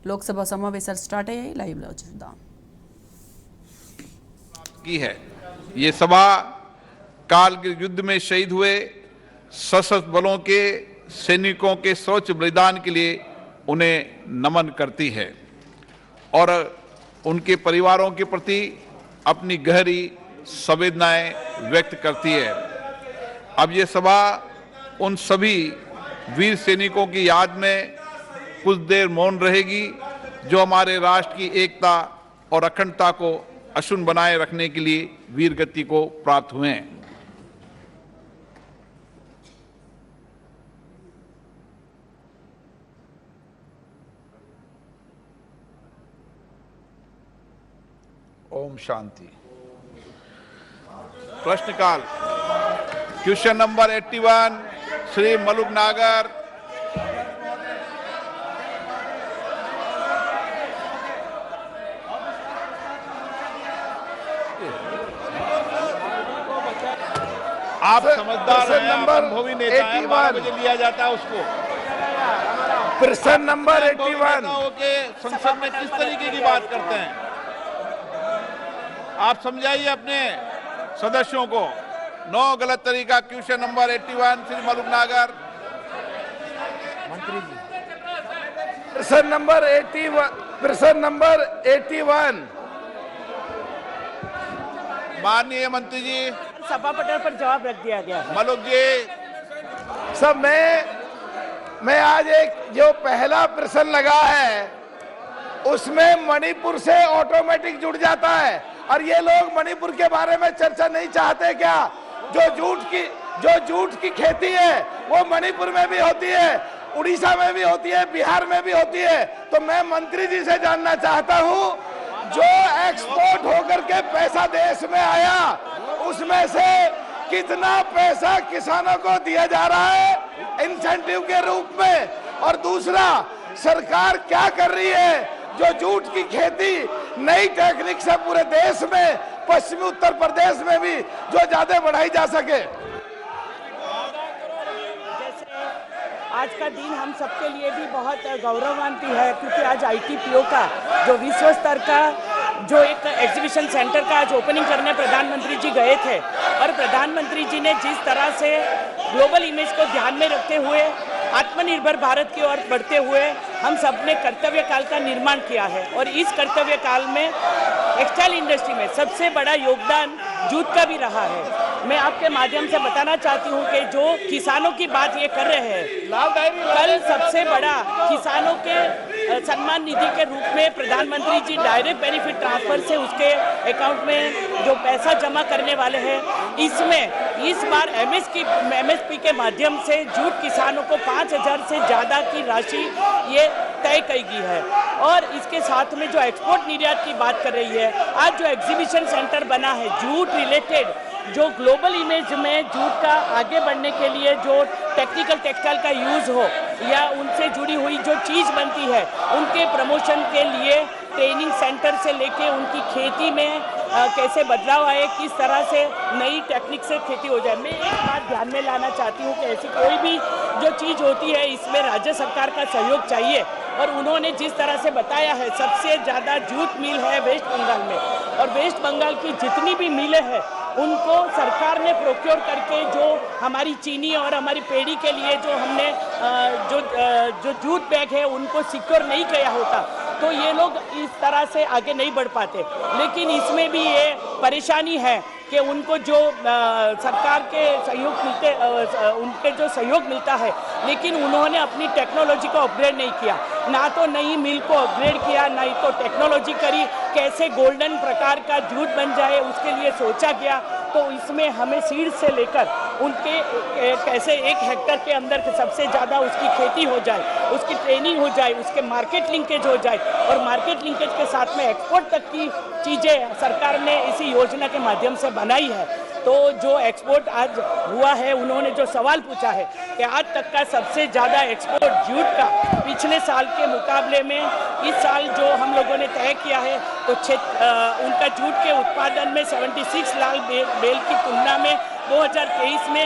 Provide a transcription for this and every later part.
లోక్సభ సమావేశాలు స్టార్ట్ అయ్యాయి. లైవ్లో చూద్దాం. की है ये सभा कारगिल युद्ध में शहीद हुए सशस्त्र बलों के सैनिकों के सर्वोच्च बलिदान के लिए उन्हें नमन करती है और उनके परिवारों के प्रति अपनी गहरी संवेदनाएं व्यक्त करती है। अब ये सभा उन सभी वीर सैनिकों की याद में कुछ देर मौन रहेगी जो हमारे राष्ट्र की एकता और अखंडता को अक्षुण्ण बनाए रखने के लिए वीर गति को प्राप्त हुए हैं। ओम शांति। प्रश्नकाल क्वेश्चन नंबर 81 श्री मलुक नागर। आप समझदार हैं, अनुभवी नेता हैं, 12 बजे लिया जाता है उसको। प्रश्न नंबर 81 के संसद में किस तरीके की बात करते हैं आप समझाइए अपने सदस्यों को। नो गलत तरीका। क्वेश्चन नंबर 81 श्री मलुक नागर। मंत्री जी प्रश्न नंबर 81 माननीय मंत्री जी सभा पटल पर जवाब रख दिया गया। मलुक जी सब मैं आज एक जो पहला प्रश्न लगा है उसमें मणिपुर से ऑटोमेटिक जुड़ जाता है और ये लोग मणिपुर के बारे में चर्चा नहीं चाहते क्या? जो जूट की खेती है वो मणिपुर में भी होती है, उड़ीसा में भी होती है, बिहार में भी होती है। तो मैं मंत्री जी से जानना चाहता हूं जो एक्सपोर्ट होकर के पैसा देश में आया उसमें से कितना पैसा किसानों को दिया जा रहा है इंसेंटिव के रूप में? और दूसरा, सरकार क्या कर रही है जो जूट की खेती नई टेक्निक से पूरे देश में, पश्चिमी उत्तर प्रदेश में भी जो ज्यादा बढ़ाई जा सके? आज का दिन हम सबके लिए भी बहुत गौरवान्वित है क्योंकि आज ITPO का जो विश्व स्तर का जो एक एग्जीबिशन सेंटर का आज ओपनिंग करने प्रधानमंत्री जी गए थे और प्रधानमंत्री जी ने जिस तरह से ग्लोबल इमेज को ध्यान में रखते हुए आत्मनिर्भर भारत की ओर बढ़ते हुए हम सब ने कर्तव्य काल का निर्माण किया है और इस कर्तव्य काल में टेक्सटाइल इंडस्ट्री में सबसे बड़ा योगदान जूट का भी रहा है। मैं आपके माध्यम से बताना चाहती हूं कि जो किसानों की बात ये कर रहे हैं, कल सबसे बड़ा किसानों के सम्मान निधि के रूप में प्रधानमंत्री जी डायरेक्ट बेनिफिट ट्रांसफर से उसके अकाउंट में जो पैसा जमा करने वाले हैं, इसमें इस बार MSP के माध्यम से जूट किसानों को 5,000 से ज़्यादा की राशि ये तय की गई है। और इसके साथ में जो एक्सपोर्ट निर्यात की बात कर रही है, आज जो एग्जीबिशन सेंटर बना है जूट रिलेटेड, जो ग्लोबल इमेज में जूट का आगे बढ़ने के लिए जो टेक्निकल टेक्सटाइल का यूज़ हो या उनसे जुड़ी हुई जो चीज़ बनती है उनके प्रमोशन के लिए ट्रेनिंग सेंटर से लेके उनकी खेती में कैसे बदलाव आए, किस तरह से नई टेक्निक से खेती हो जाए। मैं एक बात ध्यान में लाना चाहती हूँ कि ऐसी कोई भी जो चीज़ होती है इसमें राज्य सरकार का सहयोग चाहिए और उन्होंने जिस तरह से बताया है सबसे ज़्यादा जूट मिल है वेस्ट बंगाल में और वेस्ट बंगाल की जितनी भी मिलें हैं उनको सरकार ने प्रोक्योर करके जो हमारी चीनी और हमारी पेड़ी के लिए जो हमने जो जूट बैग है उनको सिक्योर नहीं किया होता तो ये लोग इस तरह से आगे नहीं बढ़ पाते। लेकिन इसमें भी ये परेशानी है कि उनको जो सरकार के सहयोग मिलते उनके जो सहयोग मिलता है लेकिन उन्होंने अपनी टेक्नोलॉजी को अपग्रेड नहीं किया, ना तो नई मिल को अपग्रेड किया, ना ही तो टेक्नोलॉजी करी कैसे गोल्डन प्रकार का जूट बन जाए उसके लिए सोचा गया। तो इसमें हमें सीड से लेकर उनके कैसे 1 हेक्टेयर के अंदर सबसे ज़्यादा उसकी खेती हो जाए, उसकी ट्रेनिंग हो जाए, उसके मार्केट लिंकेज हो जाए और मार्केट लिंकेज के साथ में एक्सपोर्ट तक की चीज़ें सरकार ने इसी योजना के माध्यम से बनाई है। तो जो एक्सपोर्ट आज हुआ है उन्होंने जो सवाल पूछा है कि आज तक का सबसे ज़्यादा एक्सपोर्ट जूट का पिछले साल के मुकाबले में इस साल जो हम लोगों ने तय किया है तो उनका जूट के उत्पादन में 76 लाख बेल की तुलना में 2023 में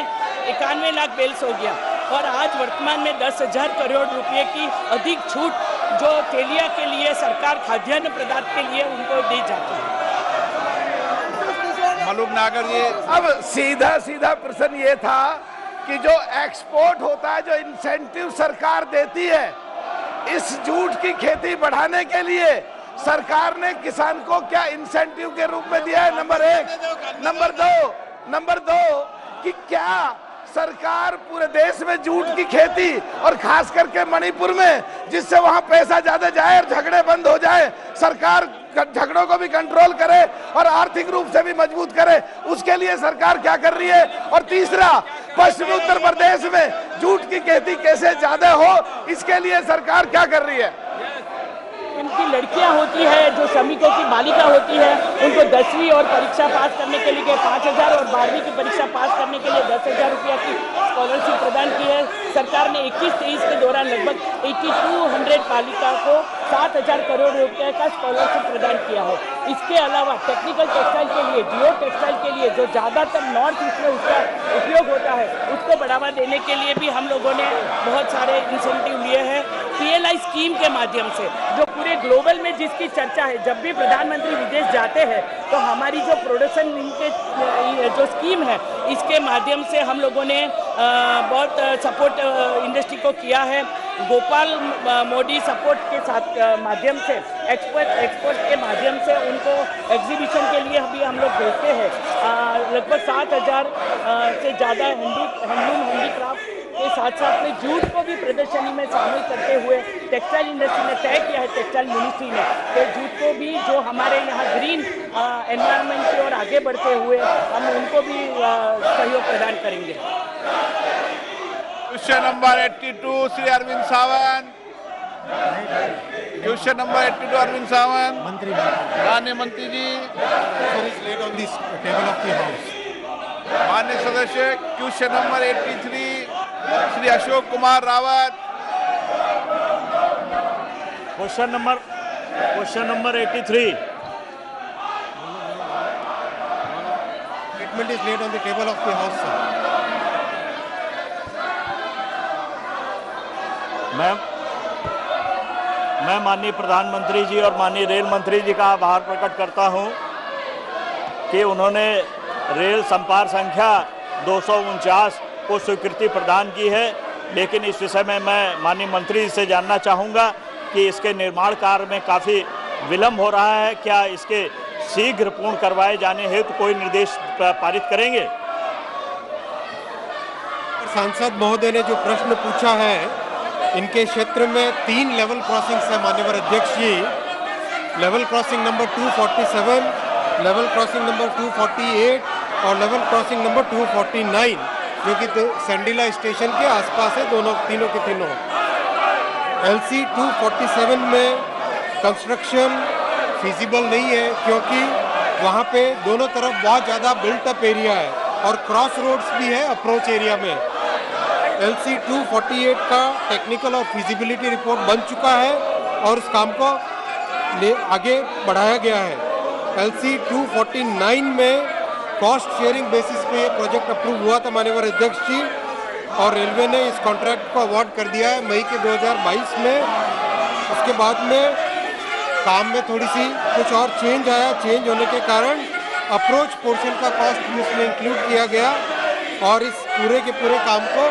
91 लाख बेल्स हो गया और आज वर्तमान में 10,000 करोड़ रुपए की अधिक छूट जो तेलिया के लिए सरकार खाद्यान्न पदार्थ के लिए उनको दी जाती है। मलूक नागर जी, अब सीधा सीधा प्रश्न ये था कि जो एक्सपोर्ट होता है, जो इंसेंटिव सरकार देती है इस जूट की खेती बढ़ाने के लिए, सरकार ने किसान को क्या इंसेंटिव के रूप में दिया है? नंबर एक। नंबर दो कि क्या सरकार पूरे देश में जूट की खेती और खास करके मणिपुर में, जिससे वहां पैसा ज्यादा जाए और झगड़े बंद हो जाए, सरकार झगड़ों को भी कंट्रोल करे और आर्थिक रूप से भी मजबूत करे, उसके लिए सरकार क्या कर रही है? और तीसरा, पश्चिमी उत्तर प्रदेश में जूट की खेती कैसे ज्यादा हो, इसके लिए सरकार क्या कर रही है? इनकी लड़कियां होती है जो श्रमिकों की बालिका होती है, उनको 10वीं और परीक्षा पास करने के लिए 5,000 और 12वीं की परीक्षा पास करने के लिए 10,000 रुपया की स्कॉलरशिप प्रदान की है। सरकार ने 21-23 के दौरान लगभग 8200 बालिका को 7,000 करोड़ रुपए का स्कॉलरशिप प्रदान किया है। इसके अलावा टेक्निकल टेक्सटाइल के लिए, जियो टेक्सटाइल के लिए, जो ज़्यादातर नॉर्थ ईस्ट में उसका उपयोग होता है, उसको बढ़ावा देने के लिए भी हम लोगों ने बहुत सारे इंसेंटिव लिए हैं। PLI स्कीम के माध्यम से, जो पूरे ग्लोबल में जिसकी चर्चा है, जब भी प्रधानमंत्री विदेश जाते हैं तो हमारी जो प्रोडक्शन लिंकेज जो स्कीम है, इसके माध्यम से हम लोगों ने बहुत सपोर्ट इंडस्ट्री को किया है। गोपाल मोदी सपोर्ट के साथ माध्यम से, एक्सपोर्ट के माध्यम से उनको एग्जीबिशन के लिए भी हम लोग भेजते हैं। लगभग 7,000 से ज़्यादा हैंडलूम हैंडीक्राफ्ट के साथ साथ में जूट को भी प्रदर्शनी में शामिल करते हुए टेक्सटाइल इंडस्ट्री ने तय किया है, टेक्सटाइल मिनिस्ट्री ने, तो जूट को भी जो हमारे यहाँ ग्रीन एनवायरनमेंट की ओर आगे बढ़ते हुए हम उनको भी सहयोग प्रदान करेंगे। Question number 82 Shri Arvind Sawant. Question number 82 Arvind Sawant. माननीय मंत्री जी, माननीय सदस्य question number 83 Shri Ashok Kumar Rawat. Question number 83 Statement is laid on the table of the House, sir. मैं माननीय प्रधानमंत्री जी और माननीय रेल मंत्री जी का आभार प्रकट करता हूं कि उन्होंने रेल संपार संख्या 249 को स्वीकृति प्रदान की है। लेकिन इस विषय में मैं माननीय मंत्री जी से जानना चाहूँगा कि इसके निर्माण कार्य में काफ़ी विलम्ब हो रहा है, क्या इसके शीघ्र पूर्ण करवाए जाने हेतु कोई निर्देश पारित करेंगे? सांसद महोदय ने जो प्रश्न पूछा है, इनके क्षेत्र में 3 लेवल क्रॉसिंग्स है माननीय अध्यक्ष ji. Level crossing number 247, level crossing number 248 और लेवल क्रॉसिंग नंबर 249, जो कि संडीला स्टेशन के आसपास है, तीनों के तीनों। LC 247 में कंस्ट्रक्शन फिजिबल नहीं है, क्योंकि वहाँ पे दोनों तरफ बहुत ज़्यादा बिल्ट अप एरिया है और क्रॉस रोड्स भी है अप्रोच एरिया में। LC 248 का टेक्निकल और फिजिबिलिटी रिपोर्ट बन चुका है और उस काम को आगे बढ़ाया गया है। LC 249 में कॉस्ट शेयरिंग बेसिस पे ये प्रोजेक्ट अप्रूव हुआ था माननीय अध्यक्ष जी, और रेलवे ने इस कॉन्ट्रैक्ट को अवार्ड कर दिया है मई के 2022 में। उसके बाद में काम में थोड़ी सी कुछ और चेंज आया, चेंज होने के कारण अप्रोच पोर्शन का कॉस्ट भी उसमें इंक्लूड किया गया और इस पूरे के पूरे काम को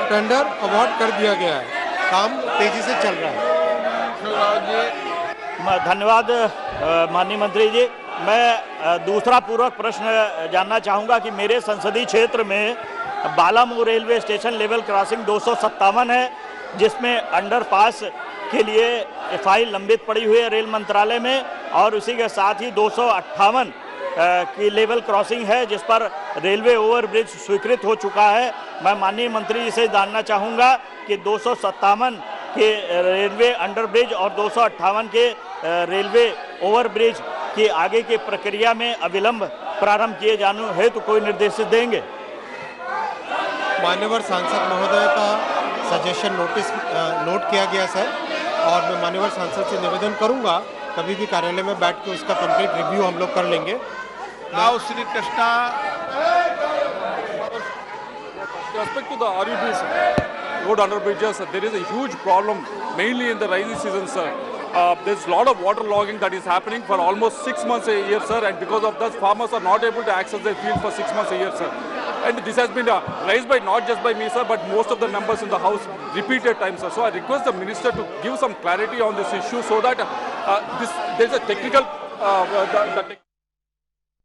टेंडर अवार्ड कर दिया गया है। काम तेजी से चल रहा है। धन्यवाद माननीय मंत्री जी। मैं दूसरा पूरक प्रश्न जानना चाहूँगा कि मेरे संसदीय क्षेत्र में Balamau railway station level crossing 257 है, जिसमें अंडरपास के लिए फाइल लंबित पड़ी हुई है रेल मंत्रालय में, और उसी के साथ ही 258 की लेवल क्रॉसिंग है जिस पर रेलवे ओवरब्रिज स्वीकृत हो चुका है। मैं माननीय मंत्री जी से जानना चाहूँगा कि 257 के रेलवे अंडरब्रिज और 258 के रेलवे ओवरब्रिज की आगे की प्रक्रिया में अविलंब प्रारंभ किए जाने हेतु कोई निर्देश देंगे? मान्यवर सांसद महोदय का सजेशन नोट किया गया सर, और मैं मान्यवर सांसद से निवेदन करूंगा कभी भी कार्यालय में बैठ के उसका कंप्लीट रिव्यू हम लोग कर लेंगे। Now Shri Krishna. With respect to the RUBs, road under bridges, there is a huge problem mainly in the rainy season, sir. There's a lot of water logging that is happening for almost 6 months a year, sir, and because of that, farmers are not able to access their field for 6 months a year, sir. And this has been raised by not just by me, sir, but most of the members in the House repeated times, sir. So I request the Minister to give some clarity on this issue so that there's a technical